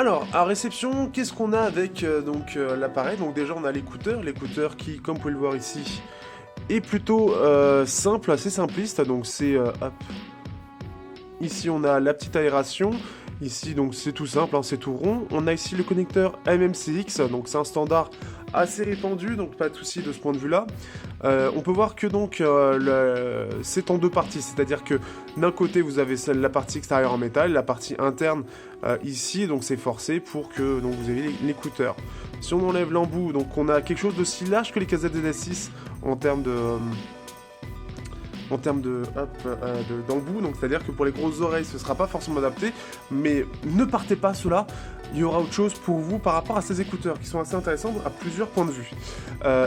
Alors, à réception, qu'est-ce qu'on a avec l'appareil? Donc déjà, on a l'écouteur qui, comme vous pouvez le voir ici, est plutôt simple, assez simpliste. Donc c'est, hop, ici on a la petite aération. Ici, donc c'est tout simple, hein, c'est tout rond. On a ici le connecteur MMCX, donc c'est un standard assez répandu, donc pas de souci de ce point de vue-là. On peut voir que donc c'est en deux parties, c'est-à-dire que d'un côté vous avez la partie extérieure en métal, la partie interne ici, donc c'est forcé pour que donc vous ayez l'écouteur. Si on enlève l'embout, donc on a quelque chose d'aussi large que les casettes DNS6 en termes d'embout, donc c'est-à-dire que pour les grosses oreilles ce sera pas forcément adapté, mais ne partez pas cela, il y aura autre chose pour vous par rapport à ces écouteurs qui sont assez intéressants à plusieurs points de vue.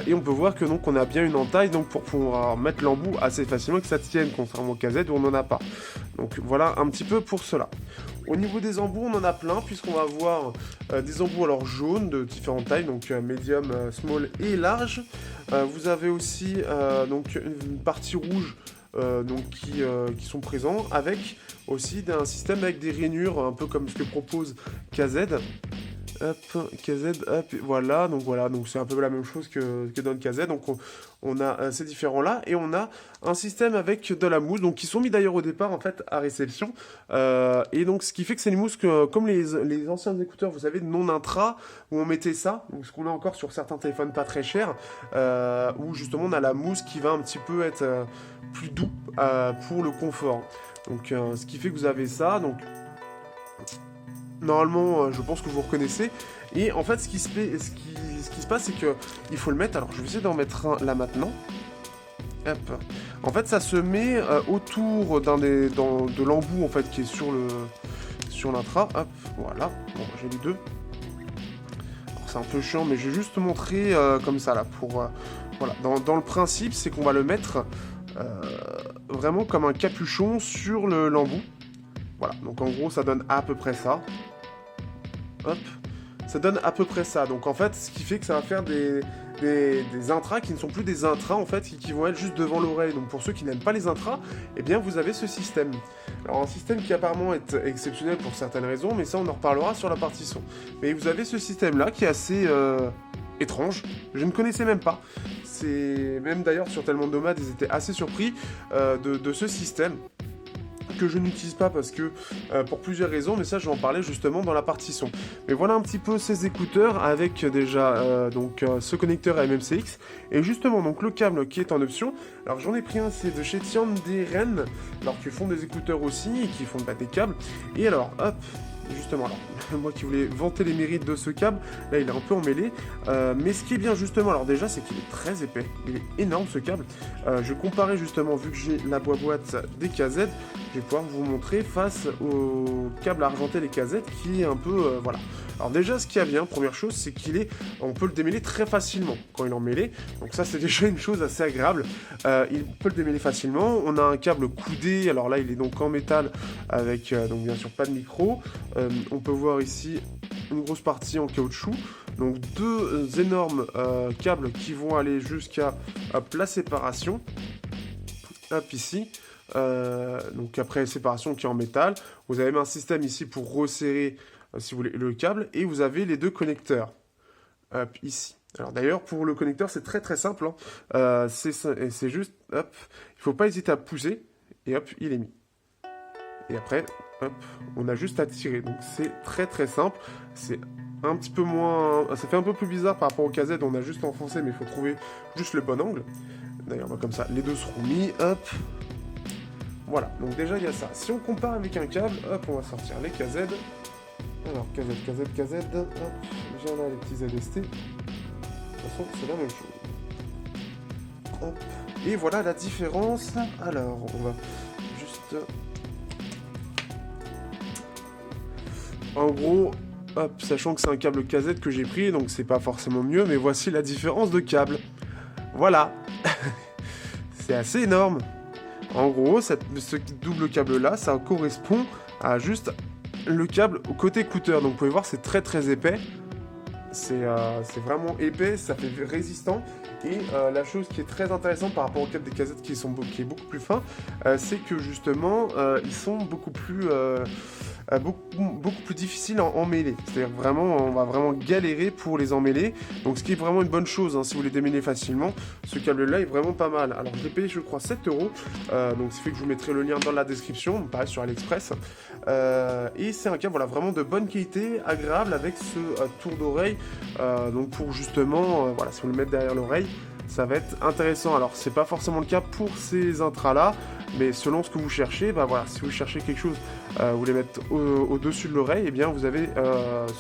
Et on peut voir que donc on a bien une entaille donc pour pouvoir mettre l'embout assez facilement et que ça tienne, contrairement aux casettes où on n'en a pas. Donc voilà un petit peu pour cela. Au niveau des embouts, on en a plein, puisqu'on va avoir des embouts alors jaunes de différentes tailles, donc médium, small et large. Vous avez aussi donc une partie rouge qui sont présents, avec aussi un système avec des rainures, un peu comme ce que propose KZ. Hop, KZ, hop, voilà, donc c'est un peu la même chose que dans le KZ, donc on a ces différents-là, et on a un système avec de la mousse, donc qui sont mis d'ailleurs au départ, en fait, à réception, et donc ce qui fait que c'est une mousse que, comme les anciens écouteurs, vous savez, non intra, où on mettait ça, donc ce qu'on a encore sur certains téléphones pas très chers, où justement on a la mousse qui va un petit peu être plus doux pour le confort, donc ce qui fait que vous avez ça, donc normalement, je pense que vous reconnaissez. Et en fait, ce qui se passe, c'est que il faut le mettre. Alors, je vais essayer d'en mettre un là maintenant. Hop. En fait, ça se met autour de l'embout en fait qui est sur l'intra. Hop, voilà. Bon, j'ai les deux. Alors, c'est un peu chiant, mais je vais juste montrer comme ça là pour voilà. Dans le principe, c'est qu'on va le mettre vraiment comme un capuchon sur l'embout. Voilà, donc en gros ça donne à peu près ça. Hop, ça donne à peu près ça. Donc en fait, ce qui fait que ça va faire des intras qui ne sont plus des intras en fait, qui vont être juste devant l'oreille. Donc pour ceux qui n'aiment pas les intras, eh bien vous avez ce système. Alors un système qui apparemment est exceptionnel pour certaines raisons, mais ça on en reparlera sur la partie son. Mais vous avez ce système là qui est assez étrange, je ne connaissais même pas. C'est même d'ailleurs sur Tellement de Nomades, ils étaient assez surpris de ce système que je n'utilise pas parce que pour plusieurs raisons, mais ça je vais en parler justement dans la partie son. Mais voilà un petit peu ces écouteurs avec déjà ce connecteur MMCX et justement donc le câble qui est en option. Alors j'en ai pris un, c'est de chez Tianderen, alors qui font des écouteurs aussi et qui font des câbles. Et alors hop, justement, alors, moi qui voulais vanter les mérites de ce câble, là il est un peu emmêlé, mais ce qui est bien justement, alors déjà c'est qu'il est très épais, il est énorme ce câble, je comparais justement, vu que j'ai la boîte des KZ, je vais pouvoir vous montrer face au câble argenté des KZ qui est un peu, voilà. Alors déjà ce qui est bien, première chose, c'est on peut le démêler très facilement quand il est emmêlé, donc ça c'est déjà une chose assez agréable, il peut le démêler facilement, on a un câble coudé, alors là il est donc en métal, avec donc bien sûr pas de micro, on peut voir ici une grosse partie en caoutchouc, donc deux énormes câbles qui vont aller jusqu'à la séparation, hop ici, donc après séparation qui est en métal, vous avez même un système ici pour resserrer si vous voulez le câble, et vous avez les deux connecteurs, hop ici. Alors d'ailleurs pour le connecteur c'est très très simple, hein. C'est juste, hop, il ne faut pas hésiter à pousser, et hop il est mis. Et après, hop, on a juste à tirer. Donc c'est très très simple. C'est un petit peu moins... Ça fait un peu plus bizarre par rapport au KZ. On a juste enfoncé, mais il faut trouver juste le bon angle. D'ailleurs, comme ça, les deux seront mis. Hop. Voilà, donc déjà il y a ça. Si on compare avec un câble, hop, on va sortir les KZ. Alors, KZ, hop, j'ai là les petits ZST. De toute façon, c'est la même chose. Hop. Et voilà la différence. Alors, on va juste... En gros, hop, sachant que c'est un câble KZ que j'ai pris, donc c'est pas forcément mieux, mais voici la différence de câble. Voilà. C'est assez énorme. En gros, ce double câble-là, ça correspond à juste le câble au côté écouteur. Donc vous pouvez voir, c'est très très épais. C'est vraiment épais, ça fait résistant. Et la chose qui est très intéressante par rapport au câble des KZ qui est beaucoup plus fin, c'est que justement, ils sont beaucoup plus... beaucoup plus difficiles en mêlée. C'est-à-dire vraiment, on va vraiment galérer pour les emmêler. Donc ce qui est vraiment une bonne chose, hein, si vous voulez démêler facilement. Ce câble-là est vraiment pas mal. Alors je l'ai payé, je crois, 7 €. Donc ça fait que je vous mettrai le lien dans la description, pareil sur AliExpress. Et c'est un câble voilà, vraiment de bonne qualité, agréable avec ce tour d'oreille. Donc pour justement, voilà, si vous le mettez derrière l'oreille, ça va être intéressant. Alors c'est pas forcément le cas pour ces intras là, mais selon ce que vous cherchez, bah voilà, si vous cherchez quelque chose, vous les mettez au-dessus de l'oreille, et bien vous avez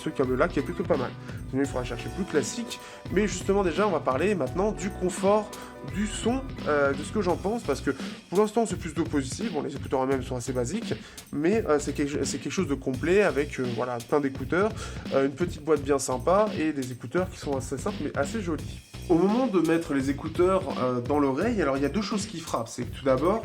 ce câble là qui est plutôt pas mal. Sinon il faudra chercher plus classique, mais justement déjà on va parler maintenant du confort, du son, de ce que j'en pense, parce que pour l'instant c'est plutôt positif. Bon, les écouteurs eux-mêmes sont assez basiques, mais c'est quelque chose de complet avec voilà, plein d'écouteurs, une petite boîte bien sympa et des écouteurs qui sont assez simples mais assez jolis. Au moment de mettre les écouteurs dans l'oreille, alors il y a deux choses qui frappent. C'est que tout d'abord,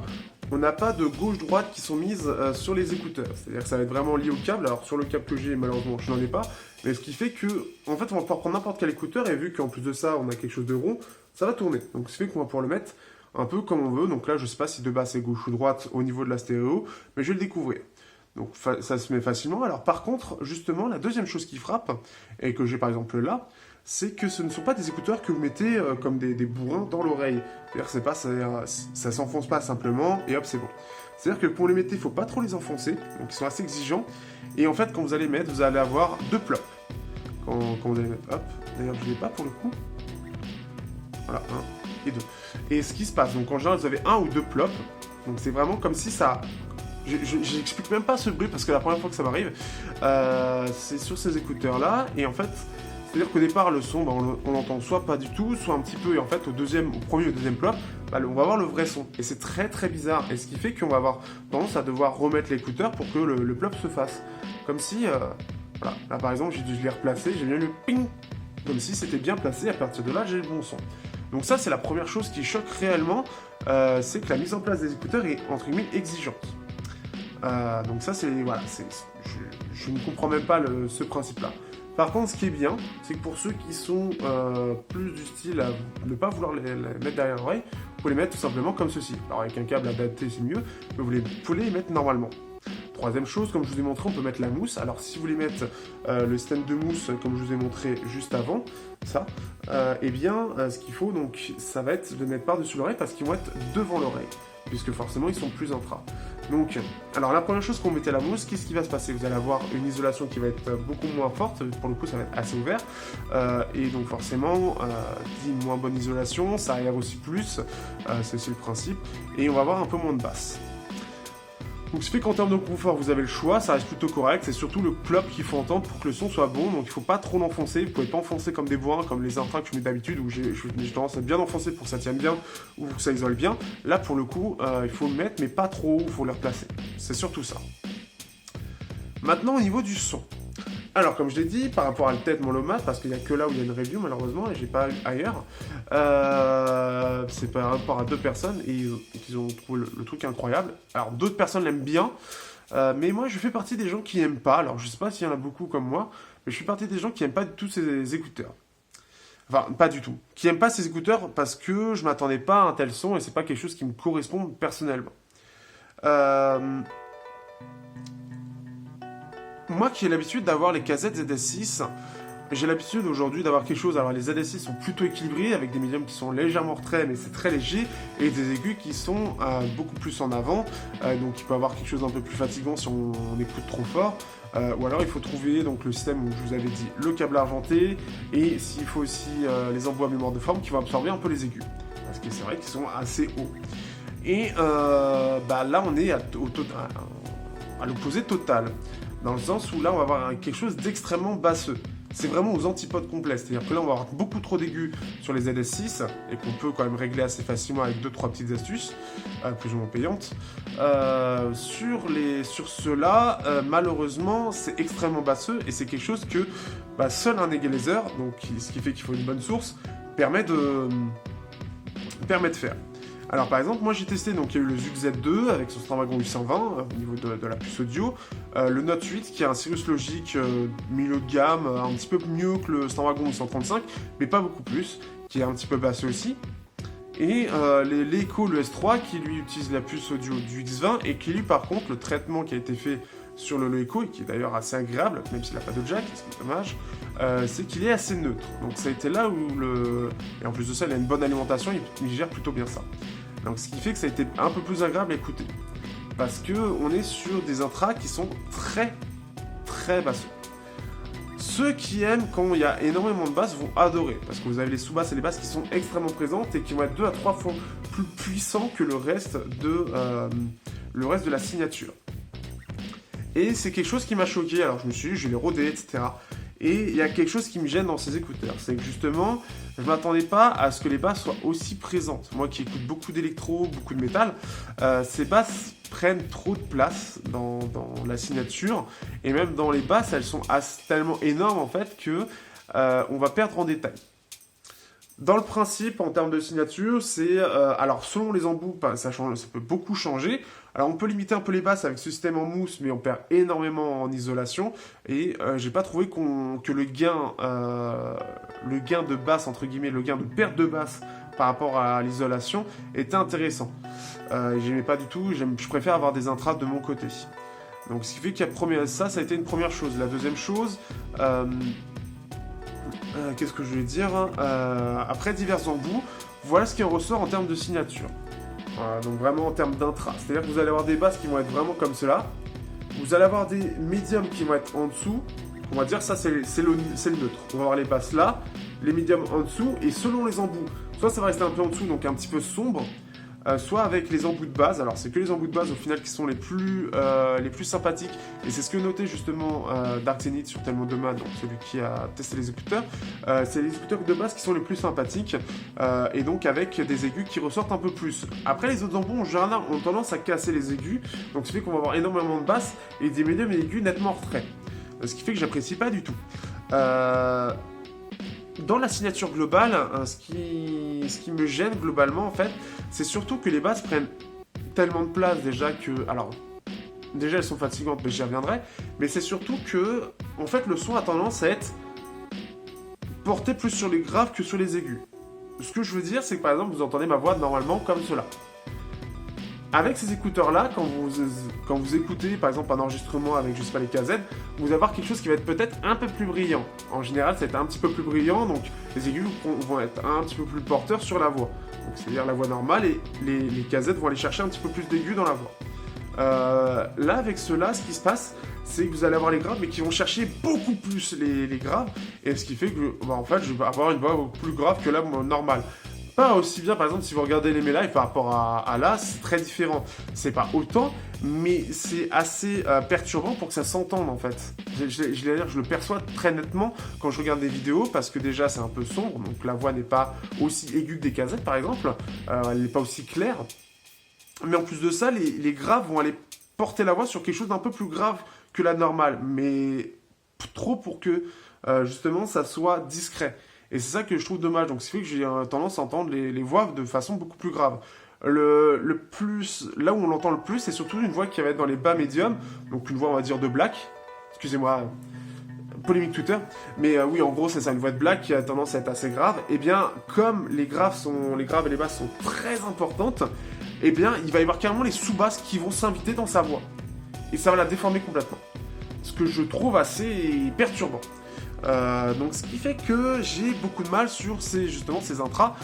on n'a pas de gauche-droite qui sont mises sur les écouteurs. C'est-à-dire que ça va être vraiment lié au câble. Alors sur le câble que j'ai, malheureusement, je n'en ai pas. Mais ce qui fait que, en fait, on va pouvoir prendre n'importe quel écouteur. Et vu qu'en plus de ça, on a quelque chose de rond, ça va tourner. Donc ce qui fait qu'on va pouvoir le mettre un peu comme on veut. Donc là, je ne sais pas si de base c'est gauche ou droite au niveau de la stéréo, mais je vais le découvrir. Donc ça se met facilement. Alors par contre, justement, la deuxième chose qui frappe, et que j'ai par exemple là, c'est que ce ne sont pas des écouteurs que vous mettez comme des bourrins dans l'oreille. C'est-à-dire que c'est pas, ça s'enfonce pas simplement, et hop, c'est bon. C'est-à-dire que pour les mettre, il ne faut pas trop les enfoncer, donc ils sont assez exigeants. Et en fait, quand vous allez mettre, vous allez avoir deux plops. Quand vous allez mettre, hop, d'ailleurs je ne l'ai pas pour le coup. Voilà, un et deux. Et ce qui se passe, donc en général, vous avez un ou deux plops. Donc c'est vraiment comme si ça... J'explique même pas ce bruit parce que la première fois que ça m'arrive, c'est sur ces écouteurs là, et en fait, c'est-à-dire qu'au départ le son, bah, on l'entend soit pas du tout, soit un petit peu, et en fait au premier ou deuxième plop, bah, on va avoir le vrai son, et c'est très très bizarre, et ce qui fait qu'on va avoir tendance à devoir remettre l'écouteur pour que le plop se fasse, comme si, voilà, là par exemple j'ai dû les replacer, j'ai bien le ping, comme si c'était bien placé, à partir de là j'ai le bon son. Donc ça c'est la première chose qui choque réellement, c'est que la mise en place des écouteurs est entre guillemets exigeante. Donc ça c'est voilà, je ne comprends même pas ce principe-là. Par contre, ce qui est bien, c'est que pour ceux qui sont plus du style à ne pas vouloir les mettre derrière l'oreille, vous pouvez les mettre tout simplement comme ceci. Alors avec un câble adapté c'est mieux, mais vous pouvez les mettre normalement. Troisième chose, comme je vous ai montré, on peut mettre la mousse. Alors si vous voulez mettre le système de mousse, comme je vous ai montré juste avant, ça, eh bien ce qu'il faut, donc, ça va être de mettre par-dessus l'oreille parce qu'ils vont être devant l'oreille, puisque forcément ils sont plus intra. Donc, alors la première chose, quand vous mettez la mousse, qu'est-ce qui va se passer? Vous allez avoir une isolation qui va être beaucoup moins forte, pour le coup ça va être assez ouvert, et donc forcément, dit moins bonne isolation, ça aère aussi plus, c'est aussi le principe, et on va avoir un peu moins de basse. Donc ce fait qu'en termes de confort, vous avez le choix, ça reste plutôt correct, c'est surtout le plop qu'il faut entendre pour que le son soit bon, donc il ne faut pas trop l'enfoncer, vous pouvez pas enfoncer comme des bourrins, comme les intras que je mets d'habitude, où j'ai tendance à bien enfoncer pour que ça tienne bien, ou pour que ça isole bien. Là pour le coup, il faut le mettre, mais pas trop, il faut le replacer, c'est surtout ça. Maintenant au niveau du son. Alors, comme je l'ai dit, par rapport à le TED Monomat, parce qu'il n'y a que là où il y a une review, malheureusement, et j'ai pas eu ailleurs, c'est par rapport à deux personnes, et ils ont trouvé le truc incroyable. Alors, d'autres personnes l'aiment bien, mais moi, je fais partie des gens qui n'aiment pas. Alors, je sais pas s'il y en a beaucoup comme moi, mais je fais partie des gens qui n'aiment pas du tout ces écouteurs. Enfin, pas du tout. Qui n'aiment pas ces écouteurs parce que je m'attendais pas à un tel son, et c'est pas quelque chose qui me correspond personnellement. Moi qui ai l'habitude d'avoir les casettes ZS6, j'ai l'habitude aujourd'hui d'avoir quelque chose. Alors les ZS6 sont plutôt équilibrés avec des médiums qui sont légèrement retraits, mais c'est très léger, et des aigus qui sont beaucoup plus en avant, donc il peut avoir quelque chose d'un peu plus fatigant si on écoute trop fort. Ou alors il faut trouver donc le système où je vous avais dit le câble argenté, et s'il faut aussi les embouts à mémoire de forme qui vont absorber un peu les aigus, parce que c'est vrai qu'ils sont assez hauts. Et bah là on est à l'opposé total. Dans le sens où là, on va avoir quelque chose d'extrêmement basseux. C'est vraiment aux antipodes complets. C'est-à-dire que là, on va avoir beaucoup trop d'aigus sur les ZS6 et qu'on peut quand même régler assez facilement avec 2-3 petites astuces, plus ou moins payantes. Sur ceux-là, malheureusement, c'est extrêmement basseux et c'est quelque chose que seul un égalizer, donc ce qui fait qu'il faut une bonne source, permet de faire. Alors par exemple, moi j'ai testé, donc il y a eu le ZUK Z2 avec son Snapdragon 820 au niveau de la puce audio, le Note 8 qui a un Cirrus Logic milieu de gamme, un petit peu mieux que le Snapdragon 835, mais pas beaucoup plus, qui est un petit peu bassé aussi, et l'Echo, le S3 qui lui utilise la puce audio du X20 et qui lui par contre, le traitement qui a été fait sur le Echo, et qui est d'ailleurs assez agréable, même s'il n'a pas de jack, ce qui est dommage, c'est qu'il est assez neutre. Donc ça a été là où Et en plus de ça, il a une bonne alimentation, il gère plutôt bien ça. Donc ce qui fait que ça a été un peu plus agréable à écouter. Parce que on est sur des intras qui sont très, très basseux. Ceux qui aiment quand il y a énormément de basses vont adorer, parce que vous avez les sous-basses et les basses qui sont extrêmement présentes et qui vont être 2 à 3 fois plus puissants que le reste de la signature. Et c'est quelque chose qui m'a choqué, alors je me suis dit, je vais les roder, etc. Et il y a quelque chose qui me gêne dans ces écouteurs, c'est que justement, je ne m'attendais pas à ce que les basses soient aussi présentes. Moi qui écoute beaucoup d'électro, beaucoup de métal, ces basses prennent trop de place dans la signature, et même dans les basses, elles sont tellement énormes en fait que on va perdre en détail. Dans le principe, en termes de signature, c'est... alors, selon les embouts, ça peut beaucoup changer. Alors, on peut limiter un peu les basses avec ce système en mousse, mais on perd énormément en isolation. Et j'ai pas trouvé que le gain de basse, entre guillemets, le gain de perte de basse par rapport à l'isolation était intéressant. J'aimais pas du tout, je préfère avoir des intras de mon côté. Donc, ce qui fait qu'il y a ça a été une première chose. La deuxième chose... qu'est-ce que je voulais dire après divers embouts, voilà ce qui en ressort en termes de signature. Voilà, donc vraiment en termes d'intra. C'est-à-dire que vous allez avoir des basses qui vont être vraiment comme cela. Vous allez avoir des médiums qui vont être en dessous. On va dire ça c'est le neutre. On va avoir les basses là, les médiums en dessous, et selon les embouts, soit ça va rester un peu en dessous, donc un petit peu sombre, soit avec les embouts de base. Alors c'est que les embouts de base au final qui sont les plus sympathiques, et c'est ce que notait justement Dark Zenith sur Tellement de Man, donc celui qui a testé les écouteurs. C'est les écouteurs de base qui sont les plus sympathiques, et donc avec des aigus qui ressortent un peu plus. Après les autres embouts en général ont tendance à casser les aigus, donc ce qui fait qu'on va avoir énormément de basses et des médiums et aigus nettement en retrait, ce qui fait que j'apprécie pas du tout. Dans la signature globale, ce qui me gêne globalement en fait, c'est surtout que les basses prennent tellement de place déjà que... Alors, déjà elles sont fatigantes, mais j'y reviendrai, mais c'est surtout que, en fait, le son a tendance à être porté plus sur les graves que sur les aigus. Ce que je veux dire, c'est que par exemple, vous entendez ma voix normalement comme cela. Avec ces écouteurs-là, quand vous écoutez par exemple un enregistrement avec, je sais pas, les KZ, vous allez avoir quelque chose qui va être peut-être un peu plus brillant. En général, ça va être un petit peu plus brillant, donc les aigus vont être un petit peu plus porteurs sur la voix. Donc c'est-à-dire la voix normale, et les KZ vont aller chercher un petit peu plus d'aigus dans la voix. Là, avec ceux-là, ce qui se passe, c'est que vous allez avoir les graves, mais qui vont chercher beaucoup plus les graves, et ce qui fait que, en fait, je vais avoir une voix plus grave que la normale. Pas aussi bien, par exemple, si vous regardez les lives par rapport à là, c'est très différent. C'est pas autant, mais c'est assez perturbant pour que ça s'entende, en fait. Je le perçois très nettement quand je regarde des vidéos, parce que déjà, c'est un peu sombre, donc la voix n'est pas aussi aiguë que des casettes, par exemple. Elle n'est pas aussi claire. Mais en plus de ça, les graves vont aller porter la voix sur quelque chose d'un peu plus grave que la normale, mais trop pour que, justement, ça soit discret. Et c'est ça que je trouve dommage, donc c'est fait que j'ai tendance à entendre les voix de façon beaucoup plus grave. Là où on l'entend le plus, c'est surtout une voix qui va être dans les bas médiums, donc une voix, on va dire, de black. Excusez-moi, polémique Twitter. Mais oui, en gros, c'est ça, une voix de black qui a tendance à être assez grave. Et bien, comme les graves et les basses sont très importantes, et bien, il va y avoir carrément les sous-basses qui vont s'inviter dans sa voix. Et ça va la déformer complètement. Ce que je trouve assez perturbant. Donc ce qui fait que j'ai beaucoup de mal sur ces intras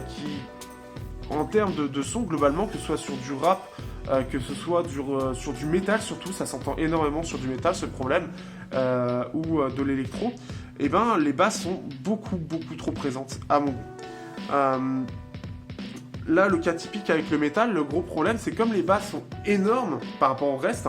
qui, en termes de son globalement, que ce soit sur du rap, que ce soit sur du métal surtout, ça s'entend énormément sur du métal, ce problème, ou de l'électro, et ben les basses sont beaucoup trop présentes à mon goût. Là, le cas typique avec le métal, le gros problème, c'est comme les basses sont énormes par rapport au reste,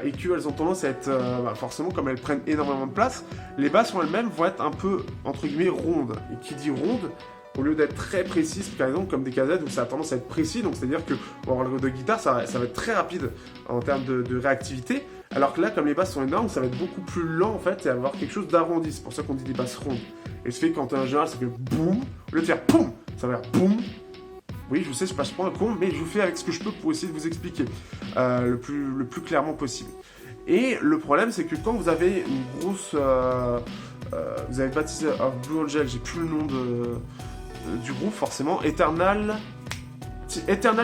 et qu'elles ont tendance à être, forcément, comme elles prennent énormément de place, les basses en elles-mêmes vont être un peu, entre guillemets, rondes. Et qui dit ronde, au lieu d'être très précise, par exemple, comme des casettes où ça a tendance à être précis, donc c'est-à-dire que, pour avoir le de guitare, ça va être très rapide en termes de réactivité, alors que là, comme les basses sont énormes, ça va être beaucoup plus lent, en fait, et avoir quelque chose d'arrondi. C'est pour ça qu'on dit des basses rondes. Et ce fait quand en général, ça fait boum, au lieu de faire poum, ça va faire boum. Oui, je sais, je passe pas un con, mais je vous fais avec ce que je peux pour essayer de vous expliquer le plus clairement possible. Et le problème, c'est que quand vous avez une grosse... vous avez Baptiste of Blue Angel, j'ai plus le nom du groupe, forcément, Eternal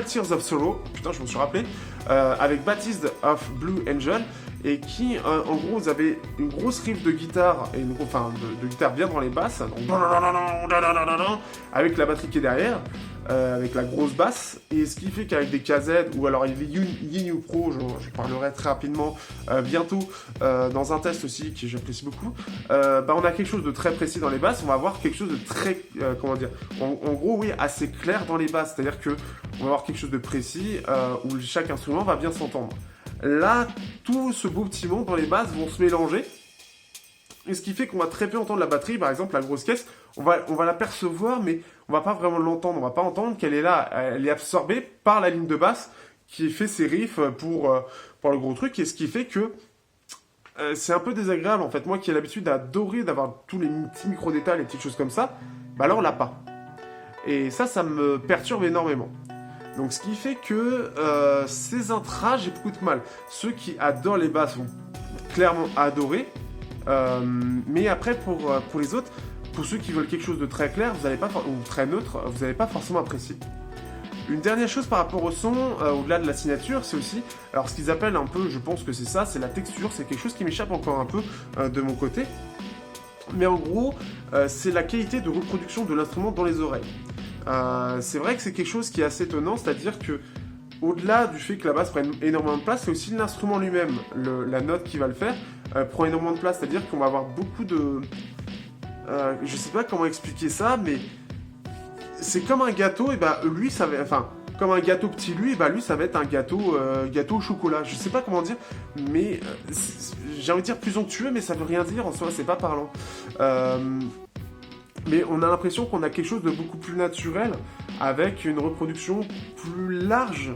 Tears of Sorrow, putain, je m'en suis rappelé, avec Baptiste of Blue Angel, et qui, en gros, vous avez une grosse riff de guitare, et de guitare bien dans les basses, donc, avec la batterie qui est derrière, avec la grosse basse, et ce qui fait qu'avec des KZ, ou alors avec les Yin Pro, je parlerai très rapidement bientôt, dans un test aussi, que j'apprécie beaucoup, on a quelque chose de très précis dans les basses, on va avoir quelque chose de très, en gros, oui, assez clair dans les basses, c'est-à-dire que on va avoir quelque chose de précis, où chaque instrument va bien s'entendre. Là, tout ce beau petit monde dans les basses vont se mélanger, et ce qui fait qu'on va très peu entendre la batterie, par exemple la grosse caisse, on va la percevoir, mais on va pas vraiment l'entendre, on va pas entendre qu'elle est là, elle est absorbée par la ligne de basse qui fait ses riffs pour le gros truc, et ce qui fait que c'est un peu désagréable en fait. Moi qui ai l'habitude d'adorer d'avoir tous les petits micro-détails, les petites choses comme ça, bah là on l'a pas. Et ça me perturbe énormément. Donc ce qui fait que ces intras, j'ai beaucoup de mal. Ceux qui adorent les basses vont clairement adorer. Mais après, pour les autres, pour ceux qui veulent quelque chose de très clair, ou très neutre, vous n'allez pas forcément apprécier. Une dernière chose par rapport au son, au-delà de la signature, c'est aussi, alors ce qu'ils appellent un peu, je pense que c'est ça, c'est la texture, c'est quelque chose qui m'échappe encore un peu de mon côté. Mais en gros, c'est la qualité de reproduction de l'instrument dans les oreilles. C'est vrai que c'est quelque chose qui est assez étonnant, c'est-à-dire que au-delà du fait que la basse prenne énormément de place, c'est aussi l'instrument lui-même, la note qui va le faire, prend énormément de place, c'est-à-dire qu'on va avoir beaucoup de... je sais pas comment expliquer ça, mais c'est comme un gâteau, et bah lui ça va... Enfin, comme un gâteau petit lui, et bah lui ça va être un gâteau au chocolat, je sais pas comment dire, mais j'ai envie de dire plus onctueux, mais ça veut rien dire en soi, c'est pas parlant. Mais on a l'impression qu'on a quelque chose de beaucoup plus naturel, avec une reproduction plus large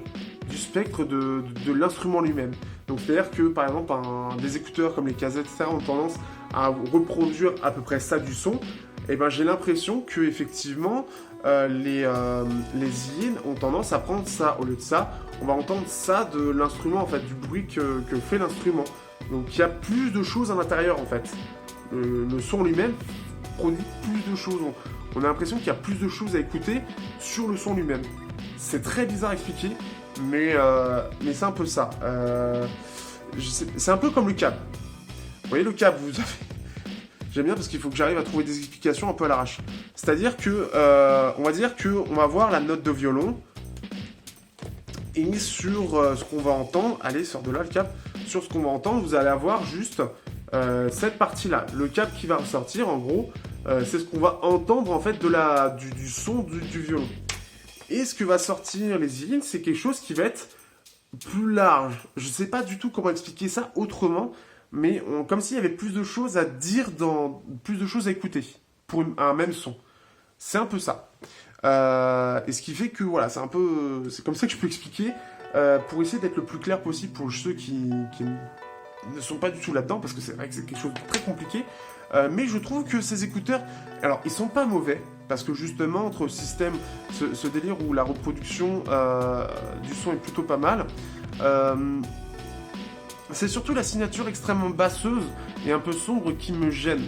du spectre de l'instrument lui-même. Donc c'est-à-dire que par exemple des écouteurs comme les KZ, etc. ont tendance à reproduire à peu près ça du son, et ben j'ai l'impression que effectivement les Yin ont tendance à prendre ça. Au lieu de ça, on va entendre ça de l'instrument, en fait, du bruit que fait l'instrument. Donc il y a plus de choses à l'intérieur en fait. Le son lui-même produit plus de choses. On a l'impression qu'il y a plus de choses à écouter sur le son lui-même. C'est très bizarre à expliquer, mais c'est un peu ça. C'est un peu comme le câble. Vous voyez le câble, vous avez... J'aime bien parce qu'il faut que j'arrive à trouver des explications un peu à l'arrache. C'est-à-dire que, on va dire qu'on va voir la note de violon, et sur ce qu'on va entendre, allez, sort de là le câble, sur ce qu'on va entendre, vous allez avoir juste cette partie-là. Le câble qui va ressortir, en gros, c'est ce qu'on va entendre en fait du son du violon. Et ce que va sortir les Yin, c'est quelque chose qui va être plus large. Je ne sais pas du tout comment expliquer ça autrement, mais comme s'il y avait plus de choses à dire, plus de choses à écouter pour un même son. C'est un peu ça. Et ce qui fait que voilà, c'est comme ça que je peux expliquer pour essayer d'être le plus clair possible pour ceux qui ne sont pas du tout là-dedans, parce que c'est vrai que c'est quelque chose de très compliqué. Mais je trouve que ces écouteurs, alors ils sont pas mauvais, parce que justement entre système, ce délire où la reproduction du son est plutôt pas mal, c'est surtout la signature extrêmement basseuse et un peu sombre qui me gêne.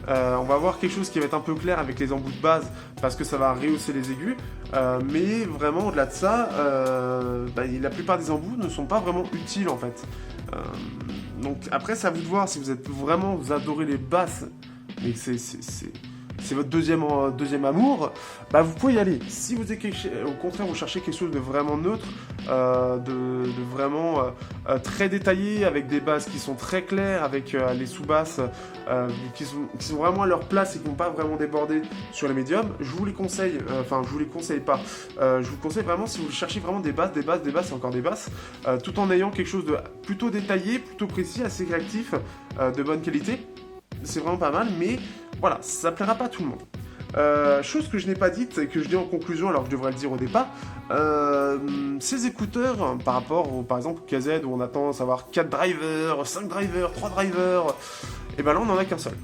On va avoir quelque chose qui va être un peu clair avec les embouts de base, parce que ça va rehausser les aigus, mais vraiment au-delà de ça, la plupart des embouts ne sont pas vraiment utiles en fait. Donc après c'est à vous de voir si vous adorez les basses, mais que c'est votre deuxième amour, bah vous pouvez y aller. Si vous êtes au contraire vous cherchez quelque chose de vraiment neutre, de vraiment très détaillé, avec des basses qui sont très claires, avec les sous-basses qui sont vraiment à leur place et qui n'ont pas vraiment débordé sur les médiums, je vous les conseille, je vous les conseille pas. Je vous conseille vraiment, si vous cherchez vraiment des basses et encore des basses, tout en ayant quelque chose de plutôt détaillé, plutôt précis, assez réactif, de bonne qualité. C'est vraiment pas mal, mais voilà, ça plaira pas à tout le monde. Chose que je n'ai pas dite et que je dis en conclusion alors que je devrais le dire au départ, ces écouteurs, par rapport par exemple au KZ où on a tendance à avoir 4 drivers, 5 drivers, 3 drivers, et ben là on n'en a qu'un seul.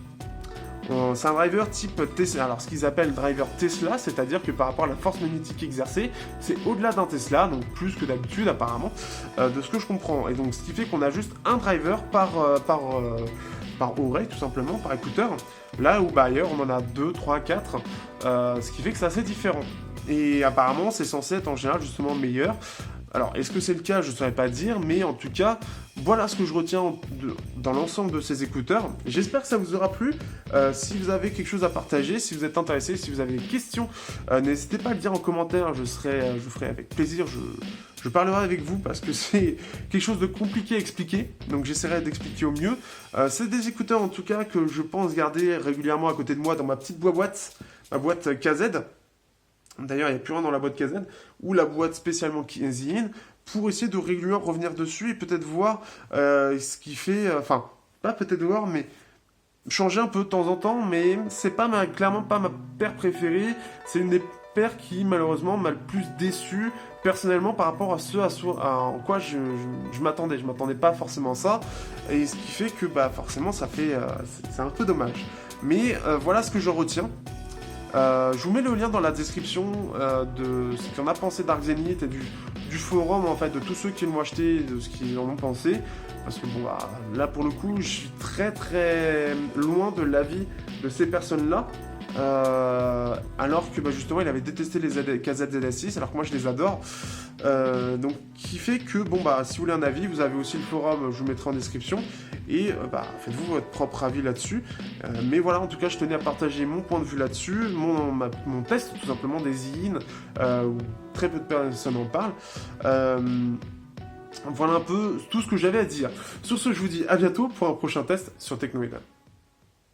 C'est un driver type Tesla, alors ce qu'ils appellent driver Tesla, c'est-à-dire que par rapport à la force magnétique exercée, c'est au-delà d'un Tesla, donc plus que d'habitude apparemment, de ce que je comprends. Et donc ce qui fait qu'on a juste un driver par oreille tout simplement, par écouteur, là où ailleurs on en a 2, 3, 4, ce qui fait que c'est assez différent. Et apparemment c'est censé être en général justement meilleur. Alors est-ce que c'est le cas, je ne saurais pas dire, mais en tout cas Voilà ce que je retiens dans l'ensemble de ces écouteurs. J'espère que ça vous aura plu. Si vous avez quelque chose à partager, si vous êtes intéressé, si vous avez des questions, n'hésitez pas à le dire en commentaire. Je ferai avec plaisir. Je parlerai avec vous parce que c'est quelque chose de compliqué à expliquer. Donc j'essaierai d'expliquer au mieux. C'est des écouteurs en tout cas que je pense garder régulièrement à côté de moi dans ma petite boîte, ma boîte KZ. D'ailleurs, il n'y a plus rien dans la boîte KZ, ou la boîte spécialement Zin, pour essayer de régulièrement revenir dessus et peut-être voir ce qui fait... Enfin, pas peut-être voir, mais changer un peu de temps en temps, mais c'est pas clairement pas ma paire préférée. C'est une des paires qui, malheureusement, m'a le plus déçu, personnellement, par rapport en quoi je m'attendais. Je m'attendais pas forcément à ça, et ce qui fait que, bah, forcément, ça fait... c'est un peu dommage. Mais voilà ce que je retiens. Je vous mets le lien dans la description de ce qu'en a pensé Dark Zenith et du forum en fait, de tous ceux qui l'ont acheté et de ce qu'ils en ont pensé. Parce que bon, bah, là pour le coup, je suis très très loin de l'avis de ces personnes-là. Alors que bah, justement il avait détesté les KZZS6 alors que moi je les adore, donc qui fait que bon bah si vous voulez un avis vous avez aussi le forum, je vous mettrai en description et bah faites-vous votre propre avis là-dessus, mais voilà en tout cas je tenais à partager mon point de vue là-dessus, mon test tout simplement des zines où très peu de personnes en parlent. Voilà un peu tout ce que j'avais à dire. Sur ce je vous dis à bientôt pour un prochain test sur Technoïda.